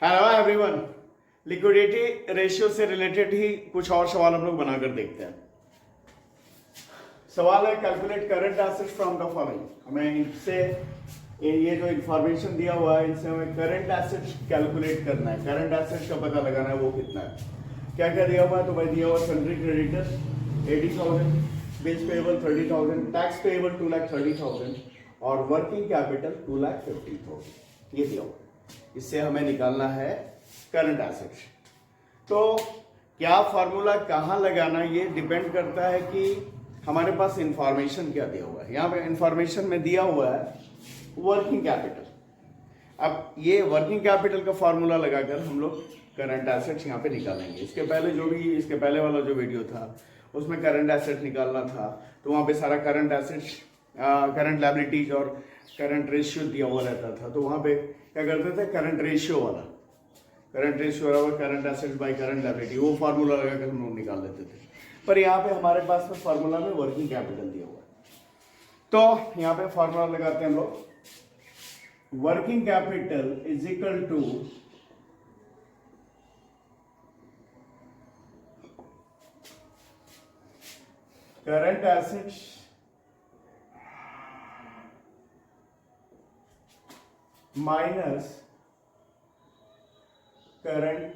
Hello everyone. Liquidity ratio से related ही कुछ और सवाल हम लोग बनाकर देखते हैं। सवाल है calculate current assets from the following. हमें इनसे ये जो इंफॉर्मेशन दिया हुआ है इनसे हमें करंट एसेट्स कैलकुलेट करना है, करंट एसेट्स का पता लगाना है वो कितना है। क्या क्या दिया हुआ है? तो भाई दिया हुआ sundry creditors 80,000, bills payable 30,000, tax payable 2,30,000 और वर्किंग कैपिटल 2,50,000 ये दिया हुआ है। इससे हमें निकालना है करंट एसेट्स। तो क्या फॉर्मूला कहाँ लगाना ये डिपेंड करता है कि हमारे पास इंफॉर्मेशन क्या दिया हुआ है। यहाँ पे इंफॉर्मेशन में दिया हुआ है वर्किंग कैपिटल। अब ये वर्किंग कैपिटल का फॉर्मूला लगाकर हम लोग करंट एसेट्स यहाँ पे निकालेंगे। इसके पहले वाला जो वीडियो था उसमें करंट एसेट निकालना था, तो वहाँ पे सारा करंट एसेट्स, करंट लायबिलिटीज और करंट रेशियो दिया हुआ रहता था। तो वहाँ पे क्या करते थे, करंट रेशियो बराबर current assets by current liability, वो फार्मूला लगाकर हम लोग निकाल लेते थे। पर यहाँ पे हमारे पास में फार्मूला में वर्किंग कैपिटल दिया हुआ है, तो यहाँ पे फार्मूला लगाते हैं हम लोग। Working capital is equal to current assets minus current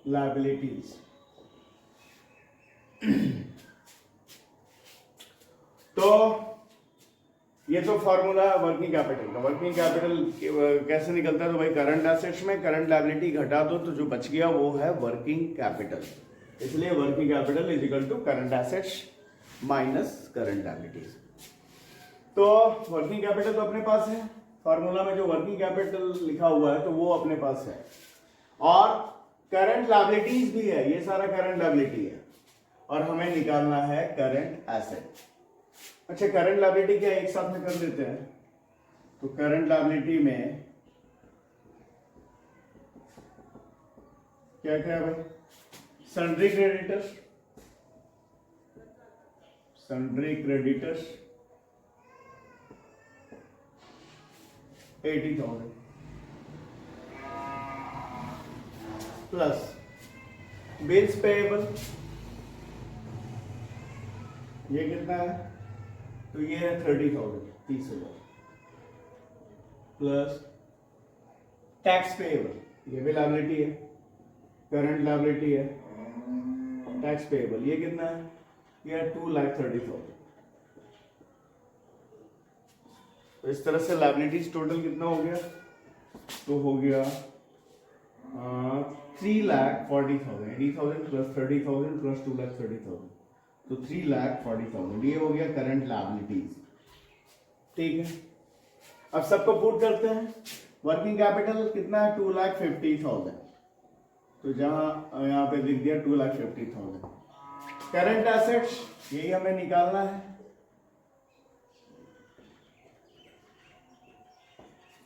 liabilities. तो ये तो फॉर्मूला है वर्किंग कैपिटल का। वर्किंग कैपिटल कैसे निकलता है? तो भाई करंट एसेट्स में करंट लायबिलिटी घटा दो तो जो बच गया वो है वर्किंग कैपिटल। इसलिए working capital is equal to current assets minus current liabilities. तो वर्किंग कैपिटल तो अपने पास है, फॉर्मूला में जो वर्किंग कैपिटल लिखा हुआ है तो वो अपने पास है, और करंट लायबिलिटीज भी है, ये सारा करंट लायबिलिटी है, और हमें निकालना है करंट एसेट। अच्छा, करंट लायबिलिटी क्या एक साथ में कर लेते हैं? तो करंट लायबिलिटी में क्या क्या है भाई? Sundry creditors 80,000 plus bills payable, ये कितना है? तो ये है 30,000 प्लस टैक्स पेएबल, ये भी लायबिलिटी है, करंट लायबिलिटी है, टैक्स पेएबल ये कितना है? ये है 2,30,000। तो इस तरह से लायबिलिटीज टोटल कितना हो गया? तो हो गया 3,40,000। 80,000 प्लस 30,000 प्लस 2,30,000, तो 3,40,000 ये हो गया करंट लायबिलिटीज। ठीक है, अब सबको पुट करते हैं। वर्किंग कैपिटल कितना है? 2,50,000, तो जहां यहाँ पे लिख दिया 2,50,000। करंट एसेट्स यही हमें निकालना है,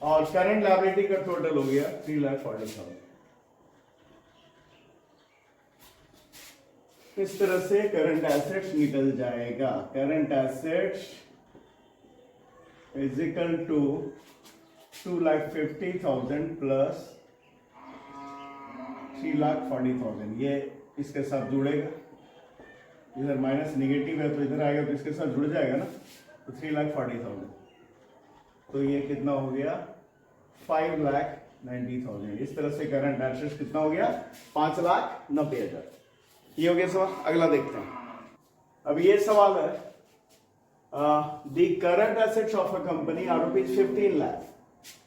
और करंट लायबिलिटी का टोटल हो गया 3,40,000। इस तरह से करंट एसेट्स निकल जाएगा। Current assets is equal to 2,50,000 plus 3,40,000। ये इसके साथ जुड़ेगा, इधर माइनस निगेटिव है तो इधर आएगा तो इसके साथ जुड़ जाएगा ना, तो 3,40,000। तो ये कितना हो गया? 5,90,000। इस तरह से करंट एसेट्स कितना हो गया? 5,90,000। ये हो गया सवाल। अगला देखते हैं। अब ये सवाल है, the current assets of a company are rupees 15 lakh,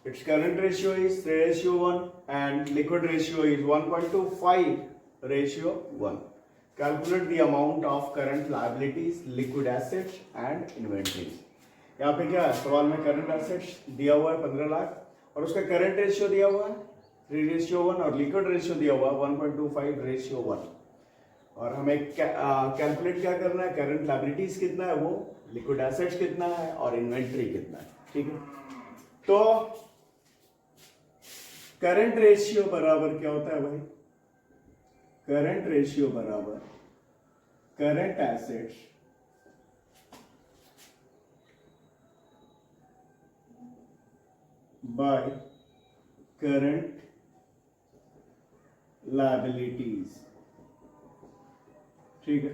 its current ratio is 3:1 and liquid ratio is 1.25:1। Calculate the amount of current liabilities, liquid assets and inventories. यहाँ पे क्या है? सवाल में करंट एसेट्स दिया हुआ है 15 लाख और उसका करंट रेशियो दिया हुआ है 3:1 और लिक्विड रेशियो दिया हुआ है 1.25:1, और हमें कैलकुलेट क्या करना है? करंट लायबिलिटीज कितना है वो, लिक्विड एसेट्स कितना है और इन्वेंट्री कितना है। ठीक है, तो करंट रेशियो बराबर क्या होता है भाई? करंट रेशियो बराबर current assets by current liabilities, ठीक है।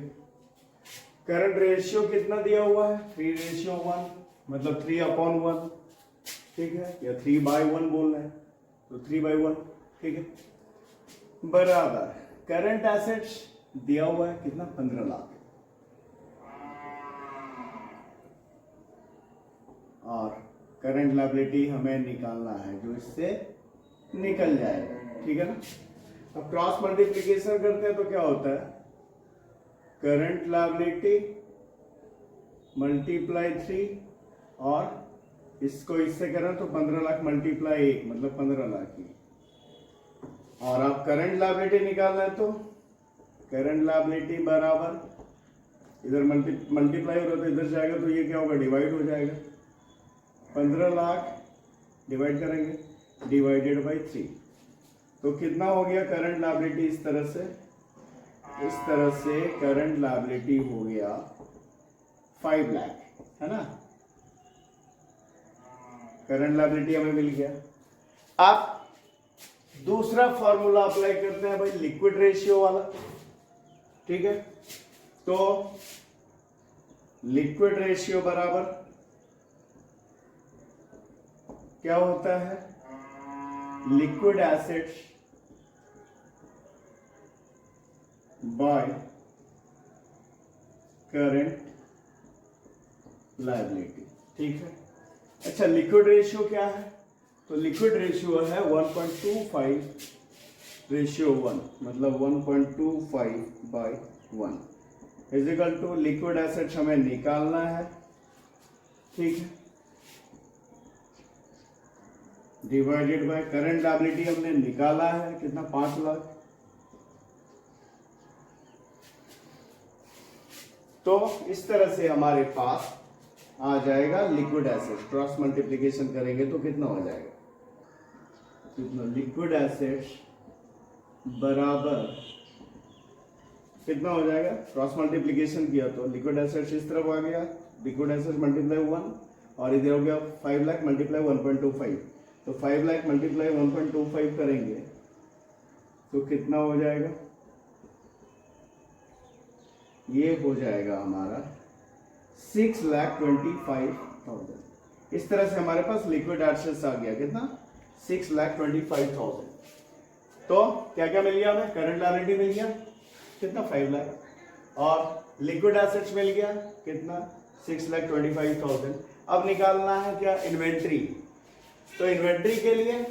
करंट रेशियो कितना दिया हुआ है, 3:1, मतलब 3/1, ठीक है, या 3/1 बोलना है तो 3/1, ठीक है। बराबर करंट एसेट्स दिया हुआ है कितना, 15 लाख, और करंट लायबिलिटी हमें निकालना है जो इससे निकल जाएगा, ठीक है ना। अब क्रॉस मल्टीप्लिकेशन करते हैं तो क्या होता है, करंट लायबिलिटी मल्टीप्लाई 3, और इसको इससे करें तो 15 लाख मल्टीप्लाई 1, मतलब 15 लाख की। और आप करंट लायबिलिटी निकालना है तो करंट लायबिलिटी बराबर इधर मल्टीप्लाई हो रहा है तो इधर जाएगा तो ये क्या होगा, डिवाइड हो जाएगा। 15 लाख डिवाइड करेंगे, डिवाइडेड बाई 3, तो कितना हो गया करंट लायबिलिटी, इस तरह से करंट लायबिलिटी हो गया 5 लाख, है ना। करंट लायबिलिटी हमें मिल गया। आप दूसरा फॉर्मूला अप्लाई करते हैं भाई, लिक्विड रेशियो वाला, ठीक है। तो लिक्विड रेशियो बराबर क्या होता है, liquid assets by current liability, ठीक है। अच्छा, लिक्विड रेशियो क्या है, तो लिक्विड रेशियो है 1.25:1, मतलब 1.25/1 इजिकल टू लिक्विड एसेट्स हमें निकालना है, ठीक है, डिवाइडेड बाय करंट लायबिलिटी हमने निकाला है कितना, 5 लाख। तो इस तरह से हमारे पास आ जाएगा लिक्विड एसेट्स, क्रॉस मल्टीप्लिकेशन करेंगे तो कितना हो जाएगा, कितना, लिक्विड एसेट्स बराबर कितना हो जाएगा, क्रॉस मल्टीप्लिकेशन किया तो लिक्विड एसेट्स इस तरफ आ गया, लिक्विड एसेट्स मल्टीप्लाई 1, और इधर हो गया 5 लाख मल्टीप्लाई 1.25, तो 5 लाख मल्टीप्लाई 1.25 करेंगे तो कितना हो जाएगा, ये हो जाएगा हमारा 6,25,000। इस तरह से हमारे पास लिक्विड एसेट्स आ गया कितना, 6,25,000। तो क्या क्या मिल गया हमें, करंट लायबिलिटी मिल गया कितना, 5 लाख, और लिक्विड एसेट्स मिल गया कितना, 6,25,000। अब निकालना है क्या, इन्वेंट्री। तो इन्वेंट्री के लिए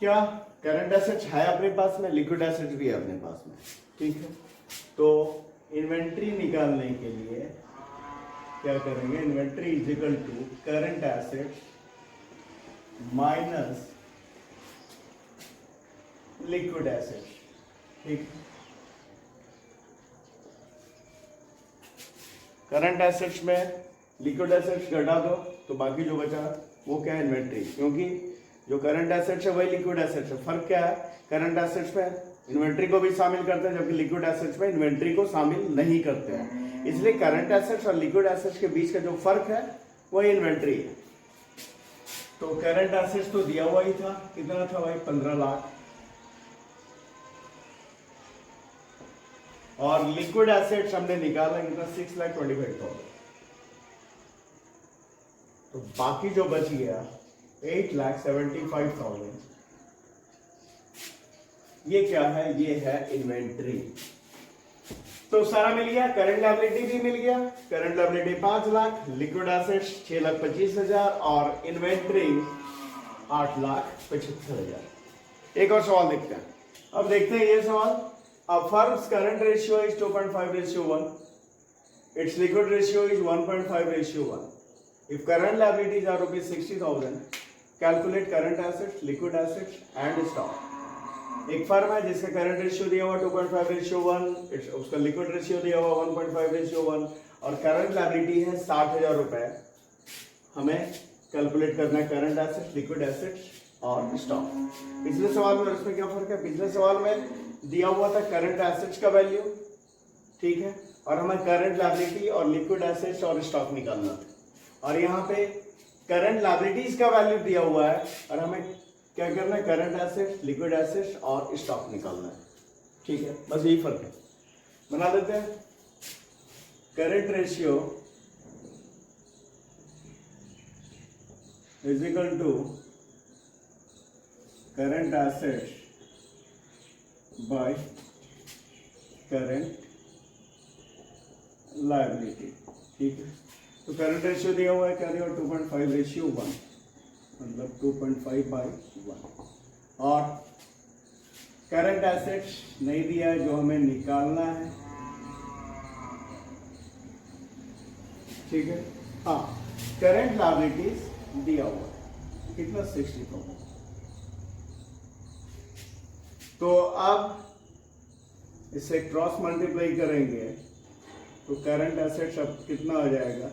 क्या, करंट एसेट्स है अपने पास में, लिक्विड एसेट्स भी है अपने पास में, ठीक है। तो इन्वेंट्री निकालने के लिए क्या करेंगे, inventory is equal to current assets minus liquid assets, ठीक। करंट एसेट्स में लिक्विड एसेट्स घटा दो तो बाकी जो बचा वो क्या है, इन्वेंट्री, क्योंकि जो करंट एसेट्स है वही लिक्विड एसेट्स है। फर्क क्या है, करंट एसेट्स में इन्वेंट्री को भी शामिल करते हैं जबकि लिक्विड एसेट्स में इन्वेंट्री को शामिल नहीं करते हैं, इसलिए करंट एसेट्स और लिक्विड एसेट्स के बीच का जो फर्क है वही इन्वेंट्री है। तो करंट एसेट्स तो दिया हुआ ही था, कितना था भाई, 15 लाख, और लिक्विड एसेट्स हमने निकाला कितना, 6,25,000। तो बाकी जो बच गया 8,75,000, ये क्या है, ये है इन्वेंट्री। तो सारा मिल गया, करंट लायबिलिटी भी मिल गया, current liability 5 lakh, liquid assets 6,25,000 और इन्वेंट्री 8,75,000। एक और सवाल देखते हैं। अब देखते हैं ये सवाल, a firm's current ratio is 2.5:1, its liquid ratio is 1.5:1. If current liabilities are rupees 60,000, calculate current assets, liquid assets and stock. एक फर्म है जिसका करंट रेशियो दिया हुआ 2.5:1, उसका लिक्विड रेशियो दिया हुआ 1.5:1 और करंट लायबिलिटी है 60,000 रुपए। हमें कैलकुलेट करना है करंट एसेट्स, लिक्विड एसेट्स और स्टॉक। पिछले सवाल में इसमें क्या फर्क है, पिछले सवाल में दिया हुआ था करंट एसेट्स का वैल्यू, ठीक है, और हमें करंट लायबिलिटी और लिक्विड एसेट्स और स्टॉक निकालना था, और यहाँ पे करंट लायबिलिटीज का वैल्यू दिया हुआ है और हमें क्या करना है, करंट एसेट्स, लिक्विड एसेट्स और स्टॉक निकालना है। ठीक है, बस यही फर्क है। बना देते हैं। Current ratio is equal to current assets by current liability. ठीक है, तो करंट रेशियो दिया हुआ है, क्या दिया हुआ, 2.5:1, मतलब 2.5/1। और करंट एसेट्स नहीं दिया है, जो हमें निकालना है। ठीक है, हाँ, करंट लायबिलिटीज दिया हुआ है, कितना, 60,000। तो अब इसे क्रॉस मल्टीप्लाई करेंगे तो करंट एसेट्स अब कितना आ जाएगा,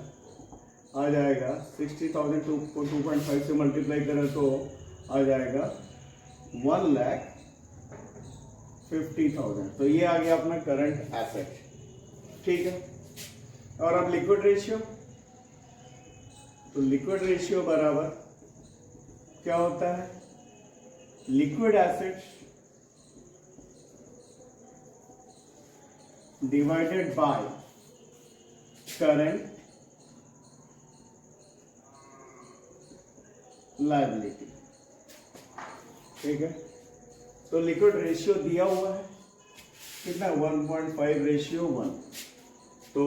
60,000 को 2.5 से मल्टीप्लाई करें तो आ जाएगा 1,50,000। तो ये आ गया अपना करंट एसेट। ठीक है, और अब लिक्विड रेशियो, तो लिक्विड रेशियो बराबर क्या होता है, liquid assets divided by current liability. ठीक है, तो लिक्विड रेशियो दिया हुआ है कितना, 1.5:1। तो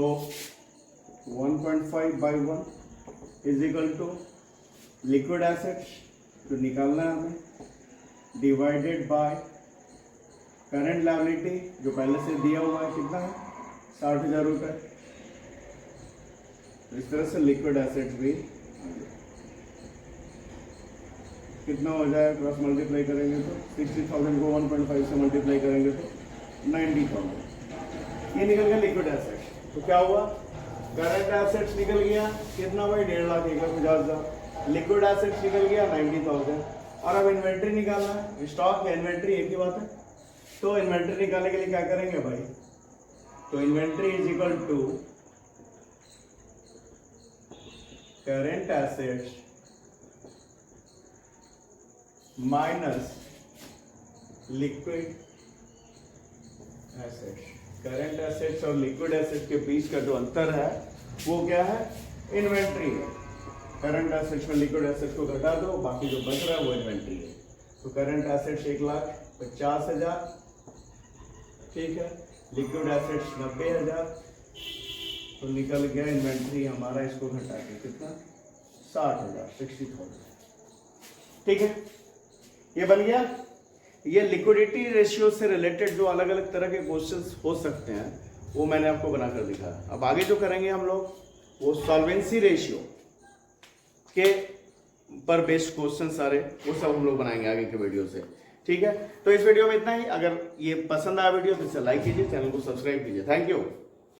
1.5/1 is equal to liquid assets, तो निकालना है हमें, डिवाइडेड बाय करंट लायबिलिटी, जो पहले से दिया हुआ है, कितना है, 60,000 रुपये। इस तरह से लिक्विड एसेट्स भी कितना हो जाएगा, क्रॉस मल्टीप्लाई करेंगे तो 60,000 को 1.5 से मल्टीप्लाई करेंगे तो 90,000। ये निकल गया लिक्विड एसेट्स। तो क्या हुआ, करंट एसेट्स निकल गया कितना भाई, 1,50,000। लिक्विड एसेट्स निकल गया 90,000। और अब इन्वेंट्री निकालना है, स्टॉक या इन्वेंट्री एक ही बात है। तो इन्वेंट्री निकालने के लिए क्या करेंगे भाई, तो inventory is equal to current assets minus liquid assets. Current assets और लिक्विड एसेट्स के बीच का जो अंतर है वो क्या है, इन्वेंट्री है। करंट एसेट्स में लिक्विड एसेट्स को घटा दो, बाकी जो बच रहा है वो इन्वेंट्री है। तो करंट एसेट्स 1,50,000, ठीक है, लिक्विड एसेट्स 90,000। तो निकल गया इन्वेंट्री हमारा, इसको घटा के कितना, 60,000, 60,000। ठीक है, ये बन गया। ये लिक्विडिटी रेशियो से रिलेटेड जो अलग अलग तरह के क्वेश्चंस हो सकते हैं वो मैंने आपको बनाकर दिखाया। अब आगे जो करेंगे हम लोग वो सॉल्वेंसी रेशियो के पर बेस्ड क्वेश्चन सारे, वो सब हम लोग बनाएंगे आगे के वीडियो से। ठीक है, तो इस वीडियो में इतना ही। अगर ये पसंद आया वीडियो तो इसे लाइक कीजिए, चैनल को सब्सक्राइब कीजिए। Thank you.